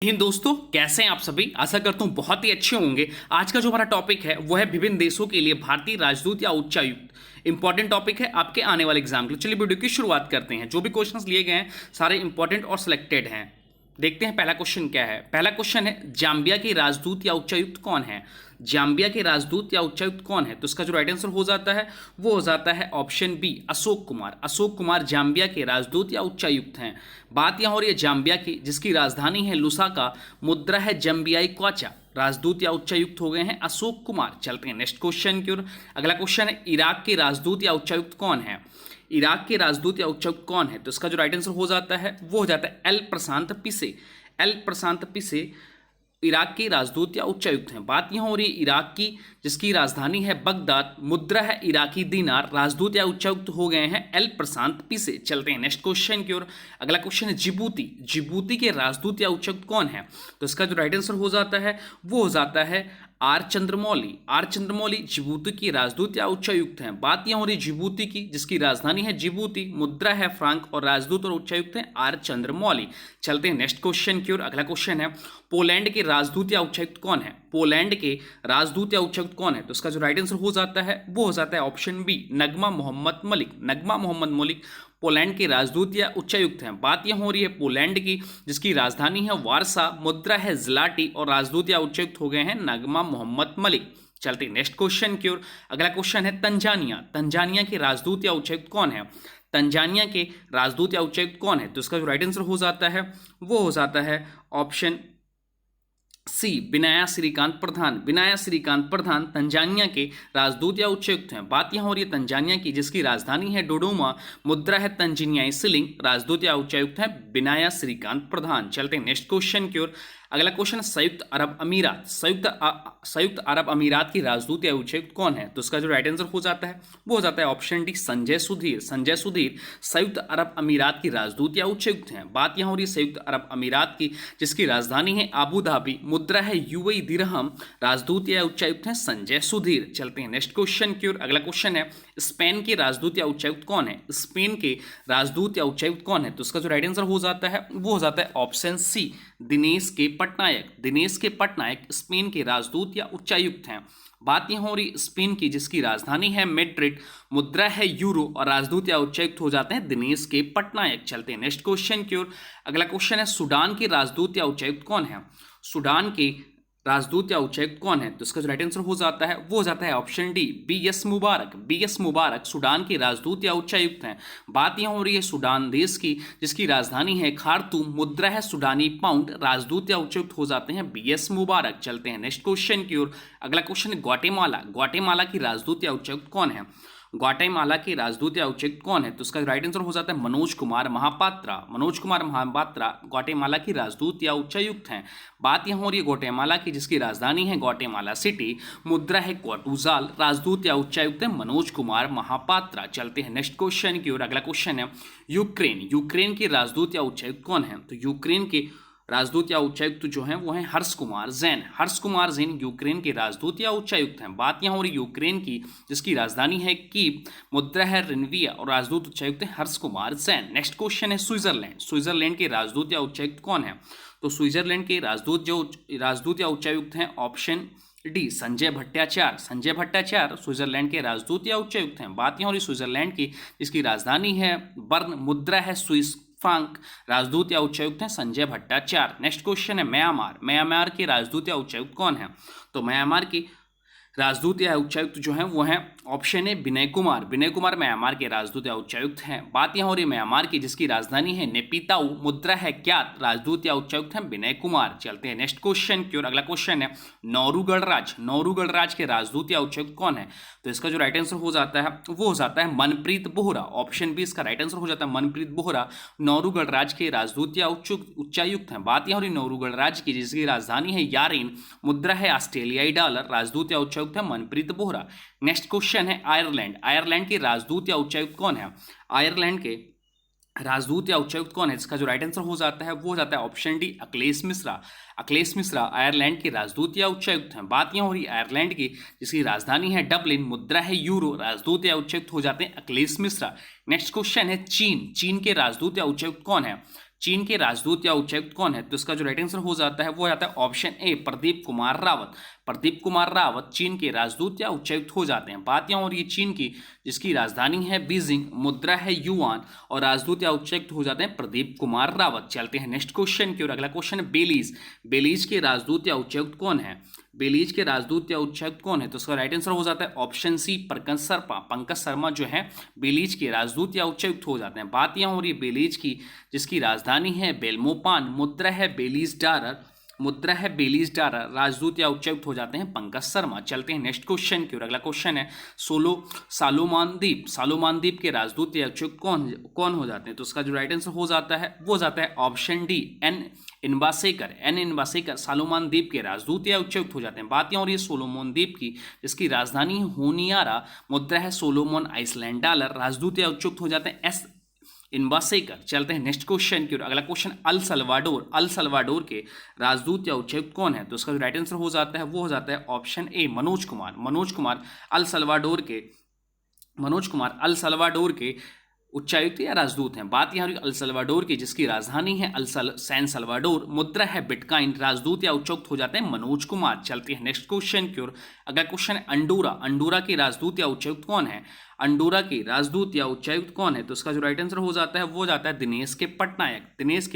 हिंद दोस्तों, कैसे हैं आप सभी। आशा करता हूं बहुत ही अच्छे होंगे। आज का जो हमारा टॉपिक है वो है विभिन्न देशों के लिए भारतीय राजदूत या उच्चायुक्त। इंपॉर्टेंट टॉपिक है आपके आने वाले एग्जाम के लिए। चलिए वीडियो की शुरुआत करते हैं। जो भी क्वेश्चंस लिए गए हैं सारे इंपॉर्टेंट और सिलेक्टेड हैं। देखते हैं पहला क्वेश्चन क्या है। पहला क्वेश्चन है, जाम्बिया के राजदूत या उच्चायुक्त कौन है। जाम्बिया के राजदूत या उच्चायुक्त कौन है, तो इसका जो राइट आंसर हो जाता है वो हो जाता है option B, Ashok Kumar. Ashok Kumar Zambia के राजदूत या उच्चायुक्त हैं। बात यहां हो रही है जाम्बिया की, जिसकी राजधानी है लुसाका, मुद्रा है जम्बियाई क्वाचा। राजदूत या उच्चायुक्त हो गए हैं अशोक कुमार। चलते हैं नेक्स्ट क्वेश्चन की ओर। अगला क्वेश्चन है, इराक के राजदूत या उच्चायुक्त कौन है। इराक के राजदूत या उच्चायुक्त कौन है, तो इसका जो राइट आंसर हो जाता है वो हो जाता है एल प्रशांत पिसे। एल प्रशांत पिसे इराक के राजदूत या उच्चायुक्त हैं। बात यहां हो रही है इराक की, जिसकी राजधानी है बगदाद, मुद्रा है इराकी दीनार। राजदूत या उच्चायुक्त हो गए हैं एल प्रशांत पिसे। चलते हैं नेक्स्ट क्वेश्चन की ओर। अगला क्वेश्चन है जिबूती। जिबूती के राजदूत या उच्चायुक्त कौन है, तो इसका जो राइट आंसर हो जाता है वो हो जाता है R Chandramouli. R Chandramouli Djibouti की राजदूत या उच्चायुक्त हैं। बात यहां हो रही जिबूती की, जिसकी राजधानी है जिबूती, मुद्रा है फ्रांक और राजदूत और उच्चायुक्त हैं आर चंद्रमौली। चलते हैं नेक्स्ट क्वेश्चन की ओर। अगला क्वेश्चन है, पोलैंड के राजदूत या उच्चायुक्त कौन है। पोलैंड के राजदूत या उच्चायुक्त कौन है, तो इसका जो राइट आंसर हो जाता है वो हो जाता है ऑप्शन बी, नगमा मोहम्मद मलिक। नगमा मोहम्मद मलिक पोलैंड के राजदूत या उच्चायुक्त हैं। बात यह हो रही है पोलैंड की, जिसकी राजधानी है वारसा, मुद्रा है ज़्लाटी और राजदूत या उच्चायुक्त हो गए हैं नगमा मोहम्मद मलिक। चलते नेक्स्ट क्वेश्चन की ओर। अगला क्वेश्चन है तंजानिया। तंजानिया के राजदूत या उच्चायुक्त कौन है। तंजानिया के राजदूत या उच्चायुक्त कौन है, तो इसका जो राइट आंसर हो जाता है वो हो जाता है ऑप्शन सी, विनाया श्रीकांत प्रधान। विनाया श्रीकांत प्रधान तंजानिया के राजदूत या उच्चायुक्त हैं। बात यहां हो रही है तंजानिया की, जिसकी राजधानी है डोडोमा, मुद्रा है तंजानियाई सिलिंग। राजदूत या उच्चायुक्त हैं विनाया श्रीकांत प्रधान। चलते हैं नेक्स्ट क्वेश्चन की ओर। अगला क्वेश्चन है संयुक्त अरब अमीरात। संयुक्त अरब अमीरात की राजदूत या उच्चायुक्त कौन है, तो इसका जो राइट आंसर हो जाता है वो हो जाता है ऑप्शन डी, संजय सुधीर। संजय सुधीर संयुक्त अरब अमीरात की राजदूत या उच्चायुक्त हैं। बात यहां हो रही है संयुक्त अरब अमीरात की, जिसकी राजधानी है आबू धाबी, मुद्रा है यूएई दिरहम। राजदूत या उच्चायुक्त हैं संजय सुधीर। चलते हैं नेक्स्ट क्वेश्चन की ओर। अगला क्वेश्चन है, स्पेन के राजदूत या उच्चायुक्त कौन है। स्पेन के राजदूत या उच्चायुक्त कौन है, तो इसका जो राइट आंसर हो जाता है वो हो जाता है ऑप्शन सी, दिनेश के पटनायक। दिनेश के पटनायक स्पेन के राजदूत या उच्चायुक्त हैं। बात यहां हो रही स्पेन की, जिसकी राजधानी है मैड्रिड, मुद्रा है यूरो और राजदूत या उच्चायुक्त हो जाते हैं दिनेश के पटनायक। चलते हैं नेक्स्ट क्वेश्चन की ओर। अगला क्वेश्चन है, सूडान के राजदूत या उच्चायुक्त कौन है। सूडान के राजदूत या उच्चायुक्त कौन है, तो इसका जो राइट आंसर हो जाता है वो हो जाता है ऑप्शन डी, बी एस मुबारक। बी एस मुबारक सूडान के राजदूत या उच्चायुक्त हैं। बात यहां हो रही है सूडान देश की, जिसकी राजधानी है खार्तूम, मुद्रा है सूडानी पाउंड। राजदूत या उच्चायुक्त हो जाते हैं बी एस मुबारक। चलते हैं नेक्स्ट क्वेश्चन की ओर। अगला क्वेश्चन है, ग्वाटेमाला। ग्वाटेमाला की राजदूत या उच्चायुक्त कौन है। ग्वाटेमाला के राजदूत या उच्चायुक्त कौन है, तो इसका राइट आंसर हो जाता है मनोज कुमार महापात्रा। मनोज कुमार महापात्रा ग्वाटेमाला की राजदूत या उच्चायुक्त हैं। बात यहां हो रही है ग्वाटेमाला की, जिसकी राजधानी है ग्वाटेमाला सिटी, मुद्रा है क्वाटूजाल। राजदूत या उच्चायुक्त है मनोज कुमार महापात्रा। चलते हैं नेक्स्ट क्वेश्चन की ओर। अगला क्वेश्चन है, यूक्रेन। यूक्रेन के राजदूत या उच्चायुक्त कौन है, तो यूक्रेन के राजदूत या उच्चायुक्त जो हैं वो हैं हर्ष कुमार जैन। हर्ष कुमार जैन यूक्रेन के राजदूत या उच्चायुक्त हैं। बात यहाँ हो रही यूक्रेन की, जिसकी राजधानी है कीव, मुद्रा है रिन्विया और राजदूत उच्चायुक्त हैं हर्ष कुमार जैन। नेक्स्ट क्वेश्चन है स्विट्जरलैंड। स्विट्जरलैंड के राजदूत या उच्चायुक्त कौन है, तो स्विट्जरलैंड के राजदूत या उच्चायुक्त हैं option D, Sanjay Bhattacharya. Sanjay Bhattacharya Switzerland के राजदूत या उच्चायुक्त हैं। बात यहाँ हो रही स्विट्जरलैंड की, जिसकी राजधानी है बर्न, मुद्रा है स्विस फ्रांक। राजदूत या उच्चायुक्त हैं संजय भट्टाचार्य। नेक्स्ट क्वेश्चन है म्यांमार। म्यांमार के राजदूत या उच्चायुक्त कौन है, तो म्यांमार के राजदूत या उच्चायुक्त जो हैं वो हैं ऑप्शन है विनय कुमार। विनय कुमार म्यांमार के राजदूत या उच्चायुक्त हैं। बात यहाँ हो रही है म्यांमार की, जिसकी राजधानी है नेपिताऊ, मुद्रा है क्यात। राजदूत या उच्चायुक्त हैं विनय कुमार। चलते हैं नेक्स्ट क्वेश्चन की ओर। अगला क्वेश्चन है, नौरूगढ़ राज। नौरूगढ़ राज के राजदूत या उच्चायुक्त कौन है, तो इसका जो राइट आंसर हो जाता है वो हो जाता है मनप्रीत बोहरा। ऑप्शन बी इसका राइट आंसर हो जाता है मनप्रीत बोहरा, नौरूगढ़ राज के राजदूत या उच्चायुक्त हैं। बात यहाँ हो रही नौरूगढ़ राज की, जिसकी राजधानी है यारेन, मुद्रा है ऑस्ट्रेलियाई डॉलर। राजदूत या उच्चायुक्त है मनप्रीत बोहरा। नेक्स्ट क्वेश्चन है आयरलैंड। आयरलैंड के राजदूत या उच्चायुक्त कौन है। आयरलैंड के राजदूत या उच्चायुक्त कौन है, इसका जो राइट आंसर हो जाता है वो हो जाता है option D, Akhilesh Mishra. Akhilesh Mishra Ireland के राजदूत या उच्चायुक्त हैं। बात यहाँ हो रही है आयरलैंड की, जिसकी राजधानी है डबलिन, मुद्रा है यूरो। राजदूत या उच्चायुक्त हो जाते हैं अखिलेश मिश्रा। नेक्स्ट क्वेश्चन है चीन। चीन के राजदूत या उच्चायुक्त कौन है। चीन के राजदूत या उच्चायुक्त कौन है? तो इसका जो राइट आंसर हो जाता है वो आता है ऑप्शन ए, प्रदीप कुमार रावत। प्रदीप कुमार रावत चीन के राजदूत या उच्चायुक्त हो जाते हैं। बात यहाँ हो रही है चीन की, जिसकी राजधानी है बीजिंग, मुद्रा है युआन, और राजदूत या उच्चायुक्त हो जाते हैं प्रदीप कुमार रावत। चलते हैं नेक्स्ट क्वेश्चन की ओर। अगला क्वेश्चन है बेलीज। बेलीज के राजदूत या उच्चायुक्त कौन है? बेलीज के राजदूत या उच्चायुक्त कौन है? तो इसका राइट आंसर हो जाता है ऑप्शन सी, पंकज शर्मा। पंकज शर्मा जो है बेलीज के राजदूत या उच्चायुक्त हो जाते हैं। बात यहाँ हो रही है बेलीज की, जिसकी राजधानी है बेल्मोपान, मुद्रा है बेलीज डालर, मुद्रा है बेलीज डालर, राजदूत या उच्चायुक्त हो जाते हैं पंकज शर्मा। चलते हैं नेक्स्ट क्वेश्चन की ओर। अगला क्वेश्चन है सोलोमन द्वीप। सोलोमन द्वीप के राजदूत या उच्चायुक्त कौन हो जाते हैं? तो इसका जो राइट आंसर हो जाता है वो जाता है ऑप्शन डी, एन इनबासेकर सोलोमन द्वीप के राजदूत या उच्चायुक्त हो जाते हैं। बात यहाँ हो रही है सोलोमन द्वीप की, जिसकी राजधानी होनियारा, मुद्रा है सोलोमन आइसलैंड डॉलर, राजदूत या उच्चायुक्त हो जाते हैं एस इनबासेकर। चलते हैं नेक्स्ट क्वेश्चन की ओर। अगला क्वेश्चन अल सल्वाडोर के राजदूत या उच्चायुक्त कौन है? तो इसका जो राइट आंसर हो जाता है वो हो जाता है ऑप्शन ए, मनोज कुमार अल सल्वाडोर के उच्चायुक्त या राजदूत हैं। बात यहाँ अल सल्वाडोर की, जिसकी राजधानी है सैन सल्वाडोर, मुद्रा है बिटकॉइन, राजदूत या उच्चायुक्त हो जाते हैं मनोज कुमार। चलते हैं नेक्स्ट क्वेश्चन की ओर। अगला क्वेश्चन है अंडोरा के राजदूत या उच्चायुक्त कौन है? अंडोरा के राजदूत या उच्चायुक्त कौन है? तो इसका जो राइट आंसर हो जाता है वो जाता है दिनेश के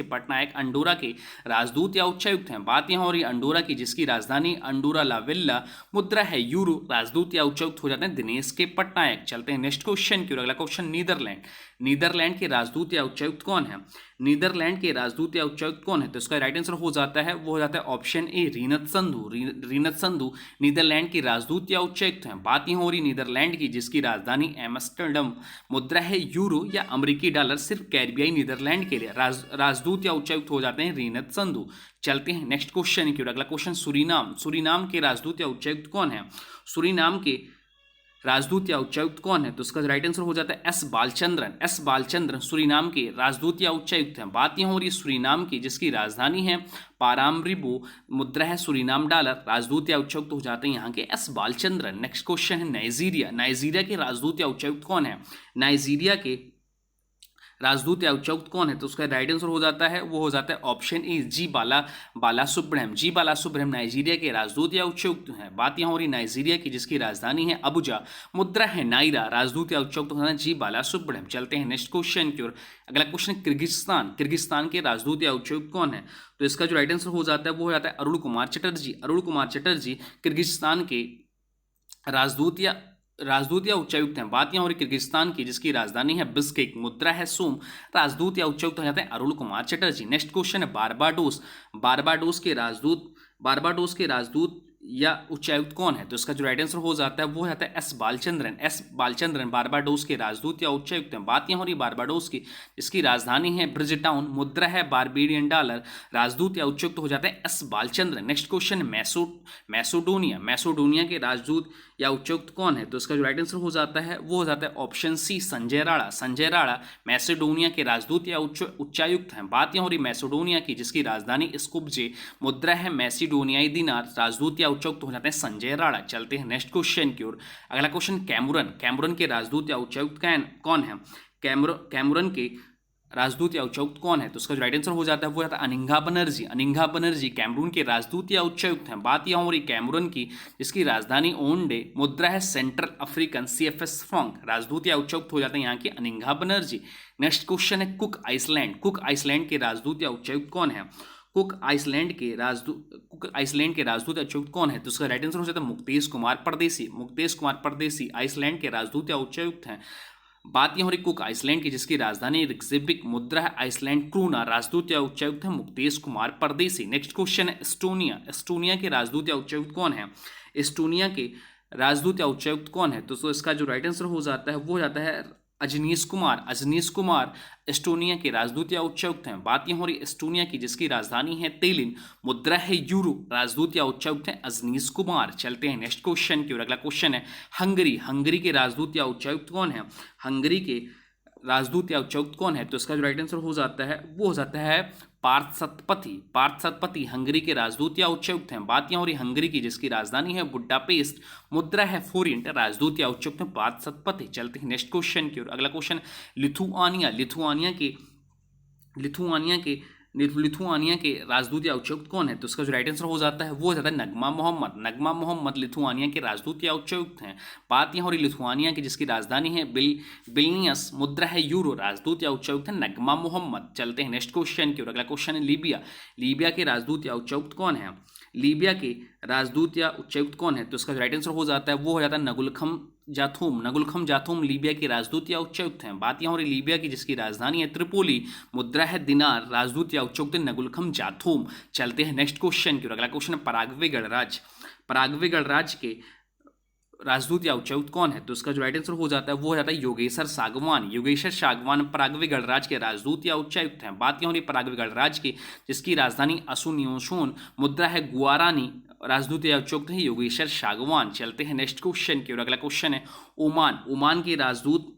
पटनायक अंडोरा के राजदूत या उच्चायुक्त हैं। बात यहाँ हो रही है अंडोरा की, जिसकी राजधानी अंडोरा ला विल्ला, मुद्रा है यूरो, राजदूत या उच्चायुक्त हो जाते हैं दिनेश के पटनायक। चलते हैं नेक्स्ट क्वेश्चन की ओर। अगला क्वेश्चन नीदरलैंड के राजदूत या उच्चायुक्त कौन है? नीदरलैंड के राजदूत या उच्चायुक्त कौन है? तो इसका राइट आंसर हो जाता है वो हो जाता है ऑप्शन ए, रीनत संधू नीदरलैंड के राजदूत या उच्चायुक्त हैं। बात यहाँ हो रही नीदरलैंड की, जिसकी राजधानी एम्स्टर्डम, मुद्रा है यूरो या अमेरिकी डॉलर, सिर्फ कैरिबियाई नीदरलैंड के लिए राजदूत या उच्चायुक्त हो जाते हैं रीनत संधू। चलते हैं नेक्स्ट क्वेश्चन की ओर। अगला क्वेश्चन सुरीनाम के राजदूत या उच्चायुक्त कौन है? सुरीनाम के राजदूत या उच्चायुक्त कौन है? तो इसका राइट आंसर हो जाता है एस बालचंद्रन सुरीनाम के राजदूत या उच्चायुक्त हैं। बात यहाँ हो रही है सुरीनाम की, जिसकी राजधानी है पाराम्रिबो, मुद्रा है सुरीनाम डॉलर, राजदूत या उच्चायुक्त हो जाते हैं यहाँ के एस बालचंद्रन। नेक्स्ट क्वेश्चन है नाइजीरिया के राजदूत या उच्चायुक्त कौन है? नाइजीरिया के राजदूत या उच्चायुक्त कौन है? तो उसका राइट आंसर हो जाता है वो हो जाता है option A, G Bala Subrahmanyam Nigeria के राजदूत या उच्चायुक्त हैं। बात यहाँ हो रही नाइजीरिया की, जिसकी राजधानी है अबुजा, मुद्रा है नाइरा, राजदूत या उच्चायुक्त होना जी बाला सुब्रह्मण्यम। चलते हैं नेक्स्ट क्वेश्चन की ओर। अगला क्वेश्चन किर्गिस्तान के राजदूत या उच्चायुक्त कौन है? तो इसका जो राइट आंसर हो जाता है वो हो जाता है अरुण कुमार चटर्जी किर्गिस्तान के राजदूत या उच्चायुक्त हैं। बात यहाँ हो रही किर्गिस्तान की, जिसकी राजधानी है बिस्केक, मुद्रा है सोम, राजदूत या उच्चायुक्त हो जाते हैं अरुण कुमार चटर्जी। नेक्स्ट क्वेश्चन है बारबाडोस के राजदूत या उच्चायुक्त कौन है? तो इसका जो राइट आंसर हो जाता है वो हो जाता है एस बालचंद्रन बारबाडोस के राजदूत या उच्चायुक्त हैं। बात यहाँ हो रही बारबाडोस की, जिसकी राजधानी है ब्रिजटाउन, मुद्रा है बारबेडियन डॉलर, राजदूत या उच्चायुक्त हो जाते हैं एस बालचंद्रन। नेक्स्ट क्वेश्चन मैसोडोनिया के राजदूत या उच्चायुक्त कौन है? तो इसका जो राइट आंसर हो जाता है वो हो जाता है ऑप्शन सी, संजय राणा मैसेडोनिया के राजदूत या उच्चायुक्त हैं। बात यहाँ हो रही मैसेडोनिया की, जिसकी राजधानी स्कुब्जे, मुद्रा है मैसिडोनियाई दिनार, राजदूत या उच्चायुक्त हो जाते हैं संजय राणा। चलते हैं नेक्स्ट क्वेश्चन की ओर। अगला क्वेश्चन कैमरून के राजदूत या उच्चायुक्त कौन है? कैमरून के राजदूत या उच्चायुक्त कौन है? तो उसका जो राइट आंसर हो जाता है वो जाता है अनिंगा बनर्जी कैमरून के राजदूत या उच्चायुक्त हैं। बात यहाँ हो रही कैमरून की, जिसकी राजधानी ओंडे, मुद्रा है सेंट्रल अफ्रीकन CFS फ्रॉन्क, राजदूत या उच्चायुक्त हो जाते हैं यहाँ के अनिंगा बनर्जी। नेक्स्ट क्वेश्चन है कुक आइसलैंड के राजदूत या उच्चायुक्त कौन है? कुक आइसलैंड के राजदूत या उच्चायुक्त कौन है? तो उसका राइट आंसर हो जाता है मुक्तेश कुमार परदेसी आइसलैंड के राजदूत या उच्चायुक्त हैं। बात यहाँ हो रही कुक आइसलैंड की, जिसकी राजधानी रिक्सिविक, मुद्रा है आइसलैंड क्रूना, राजदूत या उच्चायुक्त है मुक्तेश कुमार परदेसी। नेक्स्ट क्वेश्चन है एस्टोनिया के राजदूत या उच्चायुक्त कौन है? एस्टोनिया के राजदूत या उच्चायुक्त कौन है? तो इसका जो राइट आंसर हो जाता है वो हो जाता है अजनीश कुमार एस्टोनिया के राजदूत या उच्चायुक्त हैं। बात यहाँ हो रही एस्टोनिया की, जिसकी राजधानी है तेलिन, मुद्रा है यूरो, राजदूत या उच्चायुक्त हैं अजनीश कुमार। चलते हैं नेक्स्ट क्वेश्चन की ओर। अगला क्वेश्चन है हंगरी के राजदूत या उच्चायुक्त कौन है? हंगरी के राजदूत या उच्चायुक्त कौन है? तो इसका जो राइट आंसर हो जाता है वो हो जाता है पार्थ सतपथी हंगरी के राजदूत या उच्चायुक्त हैं। बात यहाँ हो रही हंगरी की, जिसकी राजधानी है बुडापेस्ट, मुद्रा है फोरिंट, राजदूत या उच्चायुक्त हैं पार्थ सतपथी। चलते हैं नेक्स्ट क्वेश्चन की ओर। अगला क्वेश्चन लिथुआनिया के लिथुआनिया के राजदूत या उच्चायुक्त कौन है? तो इसका जो राइट आंसर हो जाता है वो हो जाता है नगमा मोहम्मद। नगमा मोहम्मद लिथुआनिया के राजदूत या उच्चायुक्त हैं। बात यहाँ हो रही लिथुआनिया की, जिसकी राजधानी है बिल्नियस, मुद्रा है यूरो, राजदूत या उच्चायुक्त है नगमा मोहम्मद। चलते हैं नेक्स्ट क्वेश्चन की ओर। अगला क्वेश्चन है लीबिया। लीबिया के राजदूत या उच्चायुक्त कौन है? लीबिया के राजदूत या उच्चायुक्त कौन है? तो इसका जो राइट आंसर हो जाता है वो हो जाता है नगुलखम जाथूम। नगुलखम जाथूम लीबिया के राजदूत या उच्चायुक्त हैं। बात यहाँ हो रही लीबिया की, जिसकी राजधानी है त्रिपोली, मुद्रा है दिनार, राजदूत या उच्चायुक्त है नगुलखम जाथूम। चलते हैं नेक्स्ट क्वेश्चन की ओर। अगला क्वेश्चन है पराग्वे गणराज्य। पराग्वे गणराज्य के राजदूत या उच्चायुक्त कौन है? तो इसका जो राइट आंसर हो जाता है वो हो जाता है योगेश्वर सागवान। योगेश्वर सागवान पराग्वे गणराज्य के राजदूत या उच्चायुक्त हैं। बात यहाँ हो रही पराग्वे गणराज्य की, जिसकी राजधानी असुन्योशोन, मुद्रा है गुआरानी, राजदूत या उच्चायुक्त है योगेश्वर सागवान। चलते हैं नेक्स्ट क्वेश्चन की ओर। अगला क्वेश्चन है ओमान। ओमान के राजदूत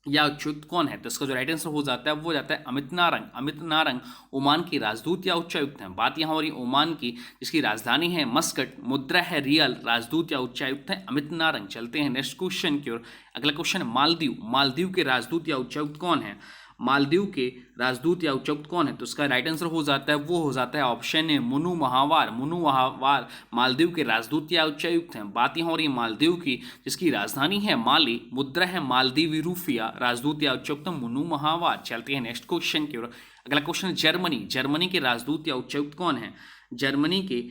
या उच्चायुक्त कौन है? तो इसका जो राइट आंसर हो जाता है वो हो जाता है अमित नारंग। अमित नारंग ओमान की राजदूत या उच्चायुक्त हैं। बात यहाँ हो रही ओमान की, जिसकी राजधानी है मस्कट, मुद्रा है रियल, राजदूत या उच्चायुक्त है अमित नारंग। चलते हैं नेक्स्ट क्वेश्चन की ओर। अगला क्वेश्चन है मालदीव। मालदीव के राजदूत या उच्चायुक्त कौन है? मालदीव के राजदूत या उच्चायुक्त कौन है? तो इसका राइट आंसर हो जाता है वो हो जाता है ऑप्शन है मुनु महावार। मुनु महावार मालदीव के राजदूत या उच्चायुक्त हैं। बात यहाँ हो रही है मालदीव की, जिसकी राजधानी है माली, मुद्रा है मालदीवी रूफिया, राजदूत या उच्चायुक्त मुनु महावार। चलते हैं नेक्स्ट क्वेश्चन की ओर। अगला क्वेश्चन है जर्मनी। जर्मनी के राजदूत या उच्चायुक्त कौन है? जर्मनी के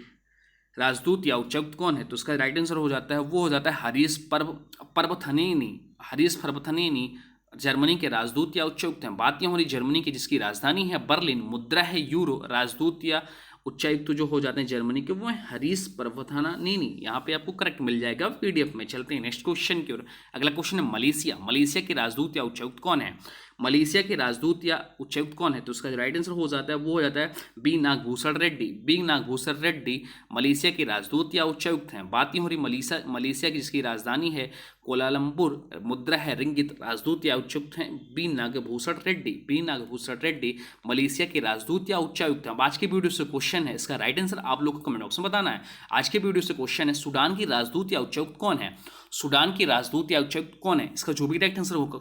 राजदूत या उच्चायुक्त कौन है? तो इसका राइट आंसर हो जाता है वो हो जाता है हरीश पर्वथनेनी। हरीश पर्वथनेनी जर्मनी के राजदूत या उच्चायुक्त हैं। बात यहाँ हो रही जर्मनी की, जिसकी राजधानी है बर्लिन, मुद्रा है यूरो, राजदूत या उच्चायुक्त जो हो जाते हैं जर्मनी के वो है हरीश पर्वथनेनी। यहाँ पे आपको करेक्ट मिल जाएगा पीडीएफ में। चलते हैं नेक्स्ट क्वेश्चन की ओर। अगला क्वेश्चन है मलेशिया। मलेशिया के राजदूत या उच्चायुक्त कौन है? मलेशिया के राजदूत या उच्चायुक्त कौन है? तो उसका जो राइट आंसर हो जाता है वो हो जाता है B Nagabhushan Reddy. B Nagabhushan Reddy Malaysia के राजदूत या उच्चायुक्त हैं। बात ही हो रही मलेशिया की, जिसकी राजधानी है कोलालंपुर, मुद्रा है रिंगित, राजदूत या उच्चायुक्त हैं B Nagabhushan Reddy. B Nagabhushan Reddy Malaysia के राजदूत या उच्चायुक्त हैं। आज के वीडियो से क्वेश्चन है, इसका राइट आंसर आप लोग को कमेंट बॉक्स में बताना है। आज के वीडियो से क्वेश्चन है सूडान की राजदूत या उच्चायुक्त कौन है? सूडान की राजदूत या उच्चायुक्त कौन है? इसका जो भी राइट आंसर होगा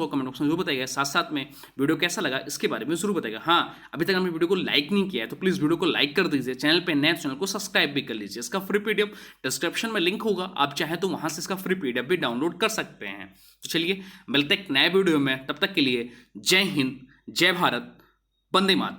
कमेंट बॉक्स में जरूर बताइएगा। साथ साथ में वीडियो कैसा लगा इसके बारे में जरूर बताइएगा। हाँ, अभी तक हमने वीडियो को लाइक नहीं किया है तो प्लीज वीडियो को लाइक कर दीजिए। चैनल पे नए चैनल को सब्सक्राइब भी कर लीजिए। इसका फ्री पीडीएफ डिस्क्रिप्शन में लिंक होगा, आप चाहे तो वहां से इसका फ्री पीडीएफ भी डाउनलोड कर सकते हैं। तो चलिए मिलते हैं एक नए वीडियो में, तब तक के लिए जय हिंद, जय भारत, वंदे मातरम।